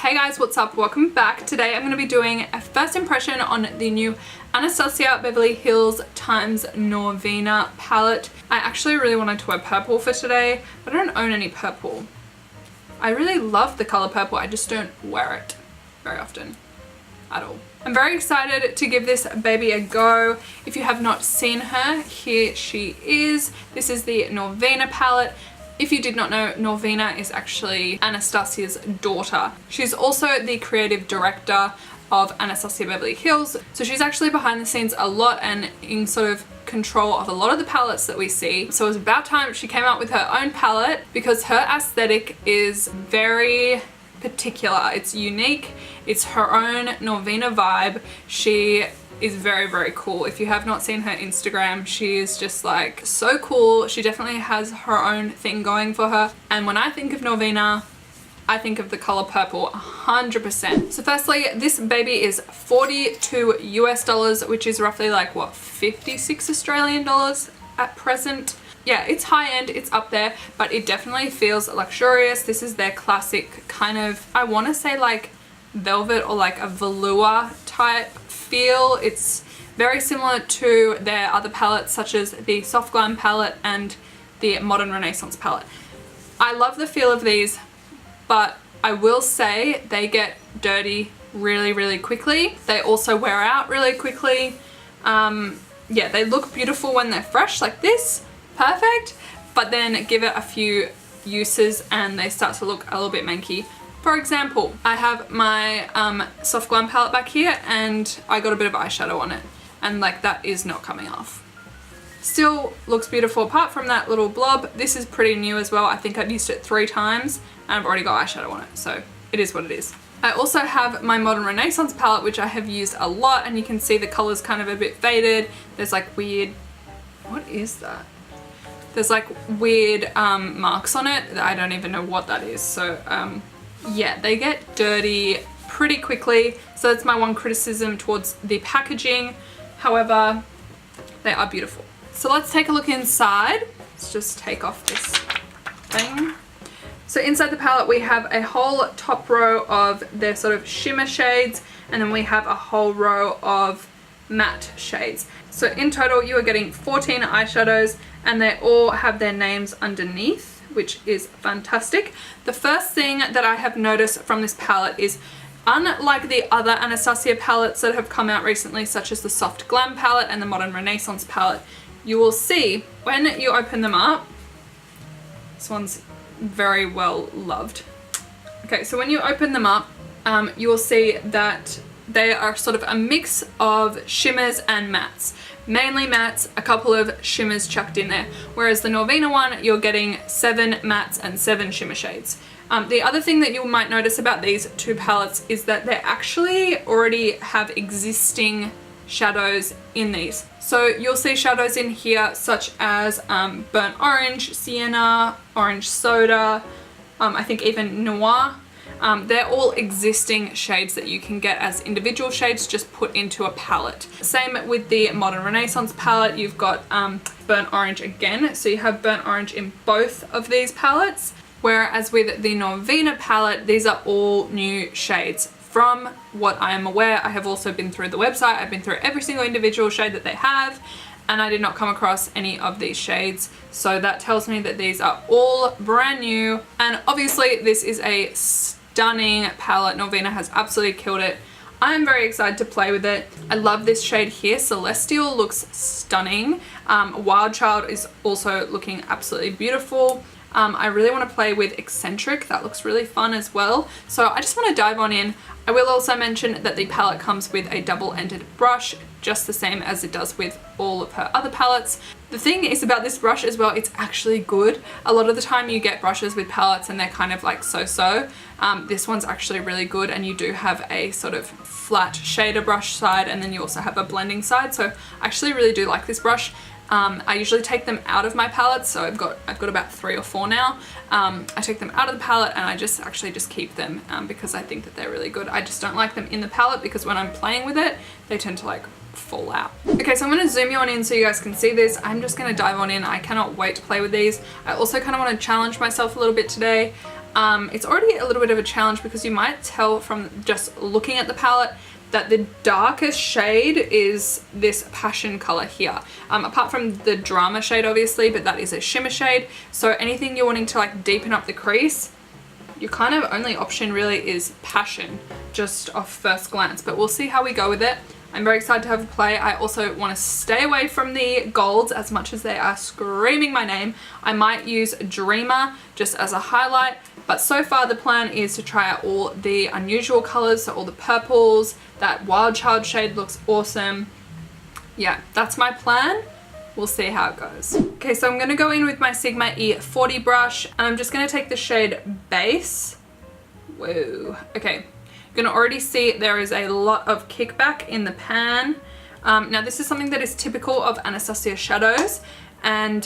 Hey guys, what's up? Welcome back. Today I'm going to be doing a first impression on the new Anastasia Beverly Hills x Norvina palette. I actually really wanted to wear purple for today, but I don't own any purple. I really love the color purple, I just don't wear it very often at all. I'm very excited to give this baby a go. If you have not seen her, here she is. This is the Norvina palette. If you did not know, Norvina is actually Anastasia's daughter. She's also the creative director of Anastasia Beverly Hills. So she's actually behind the scenes a lot and in sort of control of a lot of the palettes that we see. So it was about time she came out with her own palette because her aesthetic is very particular. It's unique. It's her own Norvina vibe. She is very, very cool. If you have not seen her Instagram, she is just like so cool. She definitely has her own thing going for her. And when I think of Norvina, I think of the color purple 100%. So firstly, this baby is $42 US, which is roughly like what, 56 Australian dollars at present. Yeah, it's high end, it's up there, but it definitely feels luxurious. This is their classic kind of, I want to say like velvet or like a velour type feel. It's very similar to their other palettes such as the Soft Glam palette and the Modern Renaissance palette. I love the feel of these, but I will say they get dirty really, really quickly. They also wear out really quickly. Yeah, they look beautiful when they're fresh like this, perfect, but then give it a few uses and they start to look a little bit manky. For example, I have my Soft Glam palette back here and I got a bit of eyeshadow on it and like that is not coming off. Still looks beautiful apart from that little blob. This is pretty new as well. I think I've used it 3 times and I've already got eyeshadow on it, so it is what it is. I also have my Modern Renaissance palette, which I have used a lot, and you can see the colors kind of a bit faded. There's like weird, what is that? There's like weird marks on it. I don't even know what that is. So yeah, they get dirty pretty quickly. So that's my one criticism towards the packaging. However, they are beautiful. So let's take a look inside. Let's just take off this thing. So inside the palette we have a whole top row of their sort of shimmer shades, and then we have a whole row of matte shades. So in total you are getting 14 eyeshadows and they all have their names underneath, which is fantastic. The first thing that I have noticed from this palette is, unlike the other Anastasia palettes that have come out recently, such as the Soft Glam palette and the Modern Renaissance palette, you will see when you open them up, this one's very well loved. Okay, so when you open them up, you will see that they are sort of a mix of shimmers and mattes. Mainly mattes, a couple of shimmers chucked in there. Whereas the Norvina one, you're getting 7 mattes and 7 shimmer shades. The other thing that you might notice about these two palettes is that they actually already have existing shadows in these. So you'll see shadows in here such as burnt orange, sienna, orange soda, I think even noir. They're all existing shades that you can get as individual shades just put into a palette. Same with the Modern Renaissance palette, you've got burnt orange again, so you have burnt orange in both of these palettes. Whereas with the Norvina palette, these are all new shades. From what I am aware, I have also been through the website, I've been through every single individual shade that they have, and I did not come across any of these shades. So that tells me that these are all brand new, and obviously this is a stunning palette. Norvina has absolutely killed it. I'm very excited to play with it. I love this shade here. Celestial looks stunning. Wild Child is also looking absolutely beautiful. I really want to play with Eccentric. That looks really fun as well. So I just want to dive on in. I will also mention that the palette comes with a double-ended brush, just the same as it does with all of her other palettes. The thing is about this brush as well, it's actually good. A lot of the time you get brushes with palettes and they're kind of like so-so. This one's actually really good, and you do have a sort of flat shader brush side and then you also have a blending side. So I actually really do like this brush. I usually take them out of my palettes, so I've got about 3 or 4 now. I take them out of the palette and I just keep them because I think that they're really good. I just don't like them in the palette because when I'm playing with it, they tend to like fall out. Okay, so I'm going to zoom you on in so you guys can see this. I'm just going to dive on in. I cannot wait to play with these. I also kind of want to challenge myself a little bit today. It's already a little bit of a challenge because you might tell from just looking at the palette that the darkest shade is this passion color here. Apart from the drama shade obviously, but that is a shimmer shade. So anything you're wanting to like deepen up the crease, your kind of only option really is passion, just off first glance, but we'll see how we go with it. I'm very excited to have a play. I also want to stay away from the golds as much as they are screaming my name. I might use Dreamer just as a highlight, but so far the plan is to try out all the unusual colors, so all the purples. That Wild Child shade looks awesome. Yeah, that's my plan. We'll see how it goes. Okay, so I'm going to go in with my Sigma E40 brush, and I'm just going to take the shade Base. Whoa. Okay. You can already see there is a lot of kickback in the pan. Now this is something that is typical of Anastasia shadows, and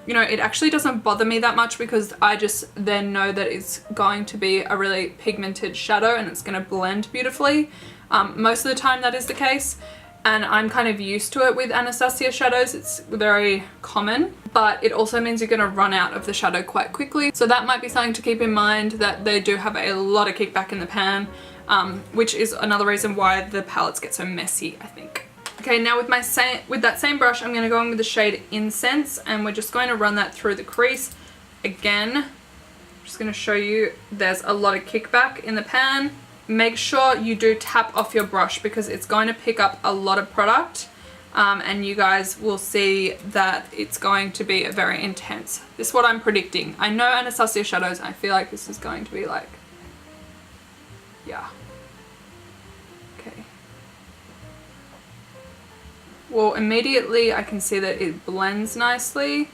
you know, it actually doesn't bother me that much because I just then know that it's going to be a really pigmented shadow and it's going to blend beautifully. Most of the time that is the case, and I'm kind of used to it with Anastasia shadows. It's very common, but it also means you're going to run out of the shadow quite quickly. So that might be something to keep in mind, that they do have a lot of kickback in the pan, which is another reason why the palettes get so messy, I think. Okay, now with that same brush, I'm going to go in with the shade Incense, and we're just going to run that through the crease. Again, I'm just going to show you there's a lot of kickback in the pan. Make sure you do tap off your brush because it's going to pick up a lot of product, and you guys will see that it's going to be very intense. This is what I'm predicting. I know Anastasia shadows, I feel like this is going to be like, yeah. Okay. Well, immediately I can see that it blends nicely.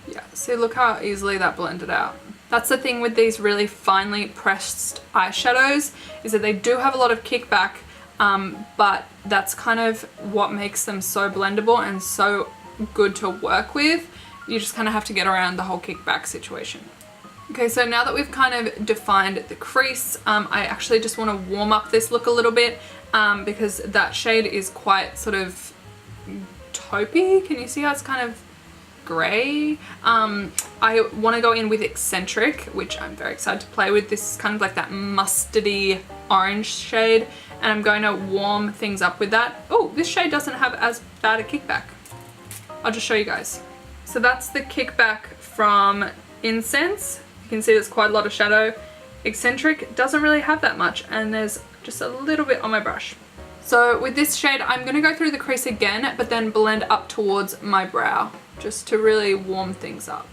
Yeah, see, look how easily that blended out. That's the thing with these really finely pressed eyeshadows, is that they do have a lot of kickback, but that's kind of what makes them so blendable and so good to work with. You just kind of have to get around the whole kickback situation. Okay, so now that we've kind of defined the crease, I actually just want to warm up this look a little bit, because that shade is quite sort of taupey. Can you see how it's kind of grey? I want to go in with Eccentric, which I'm very excited to play with. This is kind of like that mustardy orange shade, and I'm going to warm things up with that. Oh, this shade doesn't have as bad a kickback. I'll just show you guys. So that's the kickback from Incense. You can see there's quite a lot of shadow. Eccentric doesn't really have that much, and there's just a little bit on my brush. So with this shade, I'm going to go through the crease again, but then blend up towards my brow, just to really warm things up.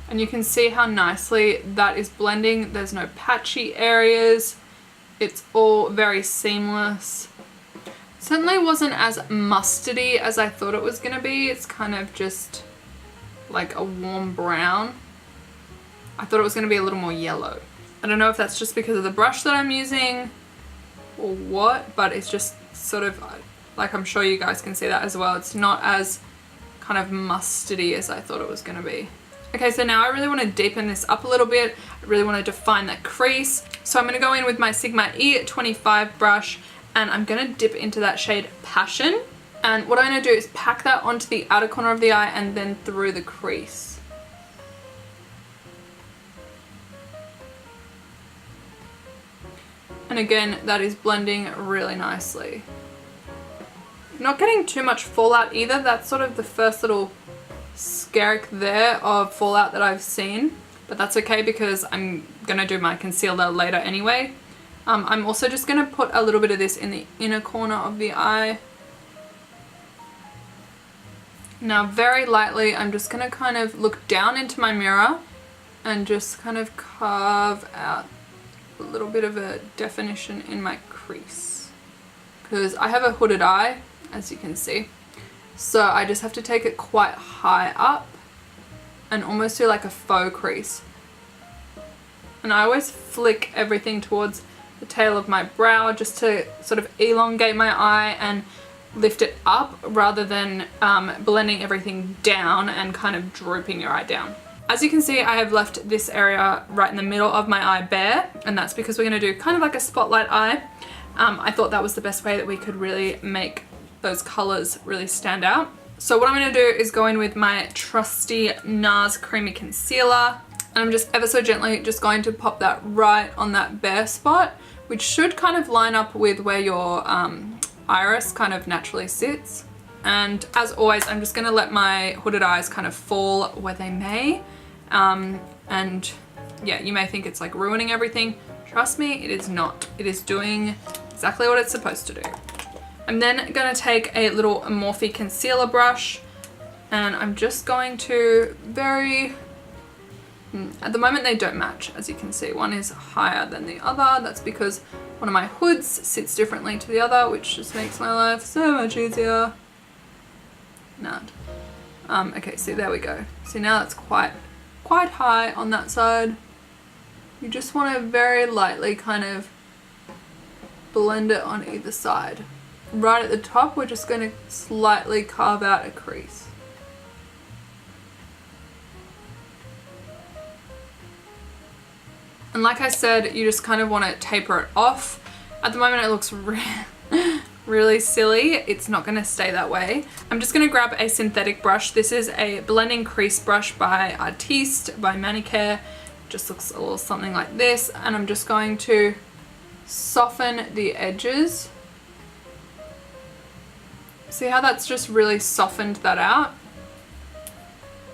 And you can see how nicely that is blending. There's no patchy areas. It's all very seamless. Certainly wasn't as mustardy as I thought it was going to be. It's kind of just like a warm brown. I thought it was going to be a little more yellow. I don't know if that's just because of the brush that I'm using or what, but it's just sort of, like, I'm sure you guys can see that as well. It's not as kind of mustardy as I thought it was going to be. Okay, so now I really want to deepen this up a little bit. I really want to define that crease. So I'm going to go in with my Sigma E25 brush, and I'm going to dip into that shade Passion. And what I'm going to do is pack that onto the outer corner of the eye and then through the crease. And again, that is blending really nicely. Not getting too much fallout either. That's sort of the first little skerrick there of fallout that I've seen, but that's okay because I'm gonna do my concealer later anyway. I'm also just gonna put a little bit of this in the inner corner of the eye. Now very lightly, I'm just gonna kind of look down into my mirror and just kind of carve out a little bit of a definition in my crease, because I have a hooded eye, as you can see. So I just have to take it quite high up and almost do like a faux crease. And I always flick everything towards the tail of my brow just to sort of elongate my eye and lift it up rather than blending everything down and kind of drooping your eye down. As you can see, I have left this area right in the middle of my eye bare, and that's because we're going to do kind of like a spotlight eye. I thought that was the best way that we could really make those colors really stand out. So what I'm going to do is go in with my trusty NARS Creamy Concealer, and I'm just ever so gently just going to pop that right on that bare spot, which should kind of line up with where your iris kind of naturally sits. And as always, I'm just going to let my hooded eyes kind of fall where they may. And yeah, you may think it's like ruining everything. Trust me, it is not. It is doing exactly what it's supposed to do. I'm then going to take a little Morphe concealer brush, and I'm just going to at the moment they don't match, as you can see. One is higher than the other. That's because one of my hoods sits differently to the other, which just makes my life so much easier. Okay, see, there we go. See, now it's quite high on that side. You just want to very lightly kind of blend it on either side. Right at the top, we're just going to slightly carve out a crease. And like I said, you just kind of want to taper it off. At the moment it looks really silly. It's not going to stay that way. I'm just going to grab a synthetic brush. This is a blending crease brush by Artiste, by Manicare. Just looks a little something like this. And I'm just going to soften the edges. See how that's just really softened that out?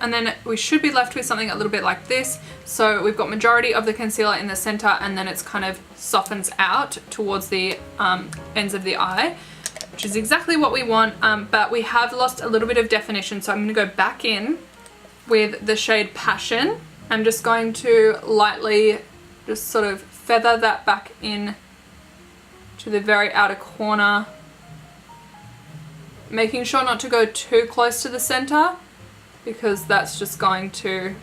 And then we should be left with something a little bit like this. So we've got majority of the concealer in the center, and then it's kind of softens out towards the ends of the eye, which is exactly what we want. But we have lost a little bit of definition. So I'm gonna go back in with the shade Passion. I'm just going to lightly just sort of feather that back in to the very outer corner, making sure not to go too close to the center, because that's just going to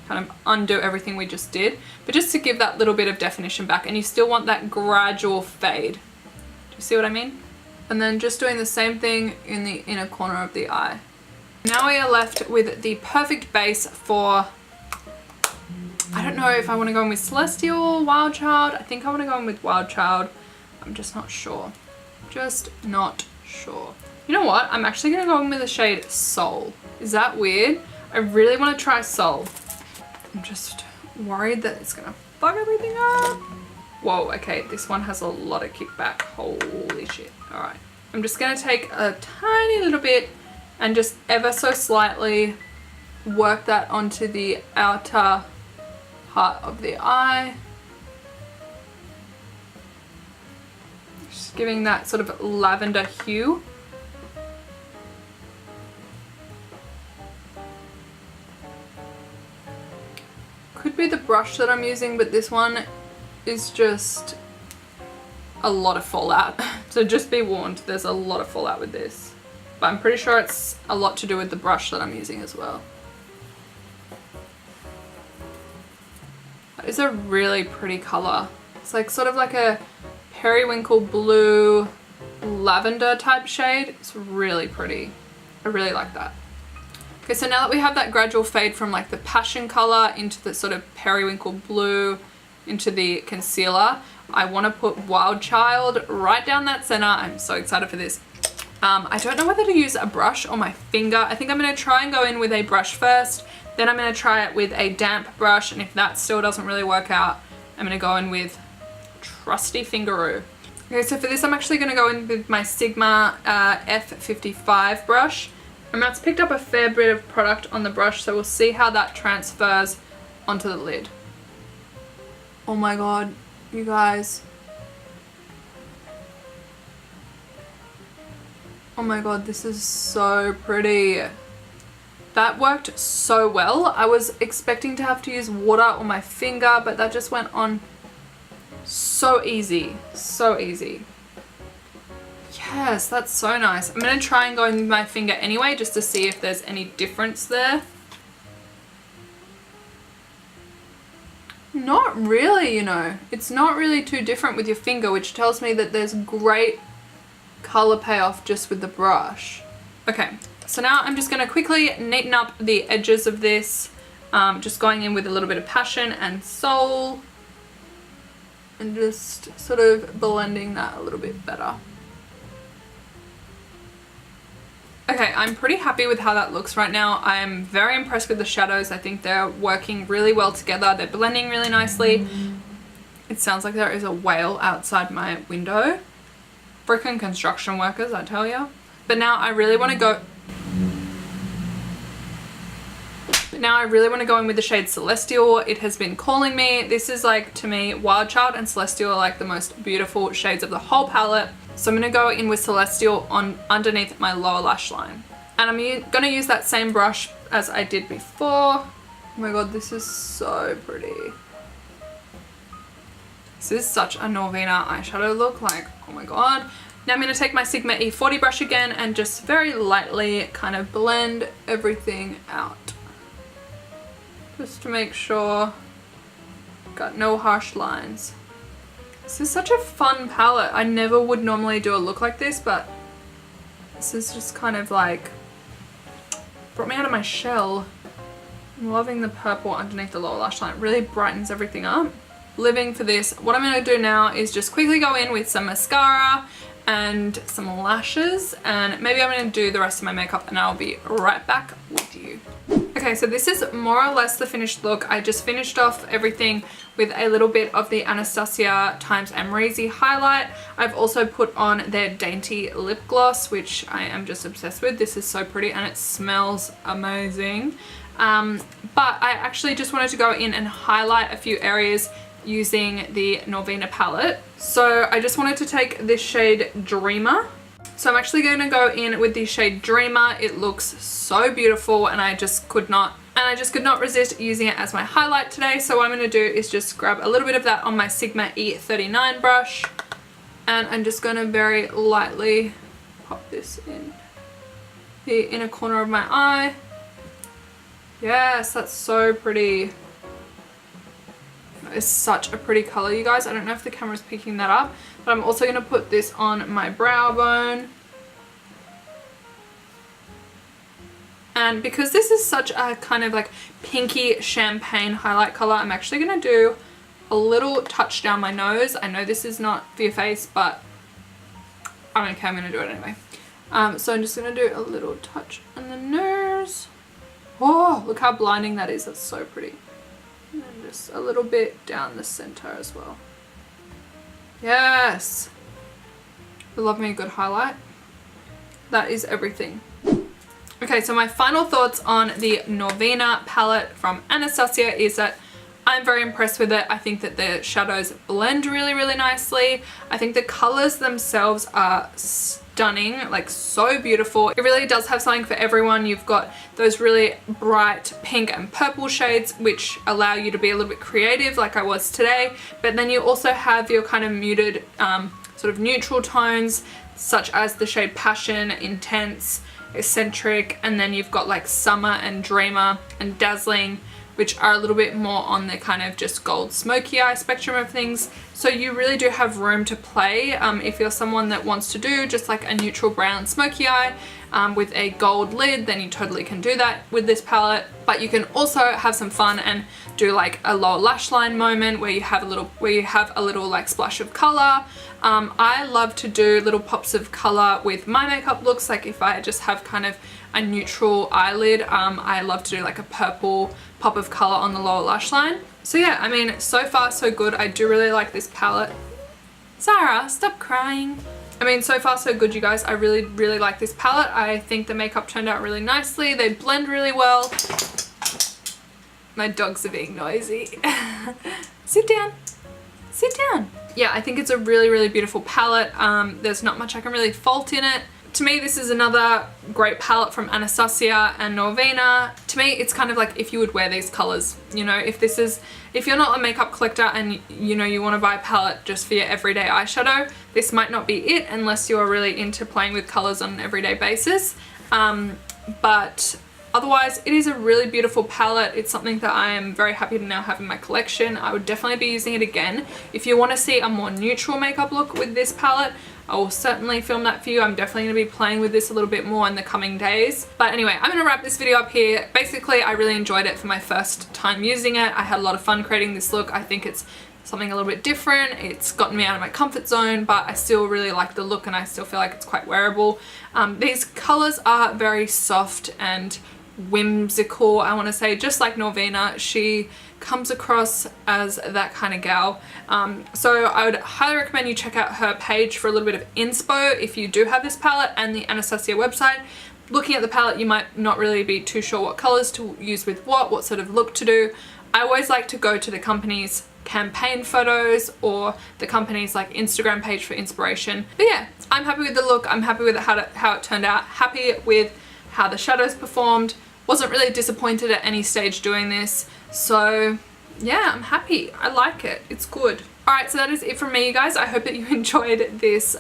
kind of undo everything we just did, but just to give that little bit of definition back. And you still want that gradual fade. Do you see what I mean? And then just doing the same thing in the inner corner of the eye. Now we are left with the perfect base for, I don't know if I want to go in with Celestial or Wild Child. I think I want to go in with Wild Child. I'm just not sure. Just not sure. You know what? I'm actually going to go in with the shade Soul. Is that weird? I really want to try Soul. I'm just worried that it's going to fuck everything up. Whoa, okay. This one has a lot of kickback. Holy shit. Alright. I'm just going to take a tiny little bit and just ever so slightly work that onto the outer part of the eye. Just giving that sort of lavender hue. Could be the brush that I'm using, but this one is just a lot of fallout. So just be warned, there's a lot of fallout with this. But I'm pretty sure it's a lot to do with the brush that I'm using as well. That is a really pretty color. It's like sort of like a periwinkle blue lavender type shade. It's really pretty. I really like that. Okay, so now that we have that gradual fade from like the passion color into the sort of periwinkle blue into the concealer, I want to put Wild Child right down that center. I'm so excited for this. I don't know whether to use a brush or my finger. I think I'm going to try and go in with a brush first. Then I'm going to try it with a damp brush. And if that still doesn't really work out, I'm going to go in with trusty Fingaroo. Okay, so for this I'm actually going to go in with my Sigma F55 brush. And that's picked up a fair bit of product on the brush, so we'll see how that transfers onto the lid. Oh my god, you guys. Oh my god, this is so pretty. That worked so well. I was expecting to have to use water or my finger, but that just went on so easy. So easy. Yes, that's so nice. I'm going to try and go in with my finger anyway, just to see if there's any difference there. Not really, you know. It's not really too different with your finger, which tells me that there's great color payoff just with the brush. Okay, so now I'm just going to quickly neaten up the edges of this. Just going in with a little bit of Passion and Soul. And just sort of blending that a little bit better. Okay, I'm pretty happy with how that looks right now. I'm very impressed with the shadows. I think they're working really well together. They're blending really nicely. It sounds like there is a whale outside my window. Freaking construction workers, I tell you. But now I really want to go... in with the shade Celestial. It has been calling me. This is like, to me, Wild Child and Celestial are like the most beautiful shades of the whole palette. So I'm going to go in with Celestial on underneath my lower lash line. And I'm going to use that same brush as I did before. Oh my god, this is so pretty. This is such a Norvina eyeshadow look, like, oh my god. Now I'm going to take my Sigma E40 brush again and just very lightly kind of blend everything out. Just to make sure got no harsh lines. This is such a fun palette. I never would normally do a look like this, but this is just kind of like brought me out of my shell. I'm loving the purple underneath the lower lash line. It really brightens everything up. Living for this. What I'm going to do now is just quickly go in with some mascara and some lashes, and maybe I'm going to do the rest of my makeup and I'll be right back with you. Okay, so this is more or less the finished look. I just finished off everything with a little bit of the Anastasia x Amrezy highlight. I've also put on their Dainty lip gloss, which I am just obsessed with. This is so pretty and it smells amazing. But I actually just wanted to go in and highlight a few areas using the Norvina palette. So I just wanted to take this shade Dreamer. So I'm actually going to go in with the shade Dreamer. It looks so beautiful and I just could not resist using it as my highlight today. So what I'm going to do is just grab a little bit of that on my Sigma E39 brush, and I'm just going to very lightly pop this in the inner corner of my eye. Yes, that's so pretty. That is such a pretty color, you guys. I don't know if the camera's picking that up, but I'm also going to put this on my brow bone. And because this is such a kind of like pinky champagne highlight color, I'm actually going to do a little touch down my nose. I know this is not for your face, but I don't care, I'm going to do it anyway. So I'm just going to do a little touch on the nose. Oh, look how blinding that is. That's so pretty. And then just a little bit down the center as well. Yes. I love me a good highlight. That is everything. Okay, so my final thoughts on the Norvina palette from Anastasia is that I'm very impressed with it. I think that the shadows blend really, really nicely. I think the colors themselves are stunning, like so beautiful. It really does have something for everyone. You've got those really bright pink and purple shades which allow you to be a little bit creative like I was today, but then you also have your kind of muted sort of neutral tones such as the shade Passion, Intense, Eccentric, and then you've got like Summer and Dreamer and Dazzling, which are a little bit more on the kind of just gold smoky eye spectrum of things. So you really do have room to play if you're someone that wants to do just like a neutral brown smoky eye with a gold lid, then you totally can do that with this palette. But you can also have some fun and do like a lower lash line moment where you have a little like splash of color. I love to do little pops of color with my makeup looks. Like if I just have kind of a neutral eyelid, I love to do like a purple pop of color on the lower lash line. So yeah, I mean, so far so good. I do really like this palette. Sarah, stop crying. I mean, so far so good, you guys. I really, really like this palette. I think the makeup turned out really nicely. They blend really well. My dogs are being noisy. Sit down. Sit down. Yeah, I think it's a really, really beautiful palette. There's not much I can really fault in it. To me, this is another great palette from Anastasia and Norvina. To me, it's kind of like if you would wear these colors, you know, if you're not a makeup collector and you know you want to buy a palette just for your everyday eyeshadow, this might not be it unless you're really into playing with colors on an everyday basis. But otherwise, it is a really beautiful palette. It's something that I am very happy to now have in my collection. I would definitely be using it again. If you want to see a more neutral makeup look with this palette, I will certainly film that for you. I'm definitely going to be playing with this a little bit more in the coming days. But anyway, I'm going to wrap this video up here. Basically, I really enjoyed it for my first time using it. I had a lot of fun creating this look. I think it's something a little bit different. It's gotten me out of my comfort zone, but I still really like the look and I still feel like it's quite wearable. These colors are very soft and whimsical, I want to say, just like Norvina. She comes across as that kind of gal. So I would highly recommend you check out her page for a little bit of inspo if you do have this palette, and the Anastasia website. Looking at the palette, you might not really be too sure what colors to use with what sort of look to do. I always like to go to the company's campaign photos or the company's like Instagram page for inspiration. But yeah, I'm happy with the look. I'm happy with how it turned out. Happy with how the shadows performed. Wasn't really disappointed at any stage doing this. So yeah, I'm happy. I like it. It's good. Alright, so that is it from me, you guys. I hope that you enjoyed this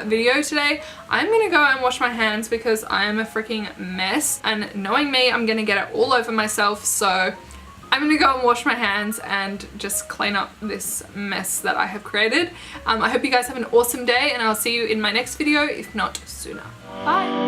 video today. I'm gonna go and wash my hands because I am a freaking mess, and knowing me, I'm gonna get it all over myself, so I'm gonna go and wash my hands and just clean up this mess that I have created. I hope you guys have an awesome day, and I'll see you in my next video, if not sooner. Bye!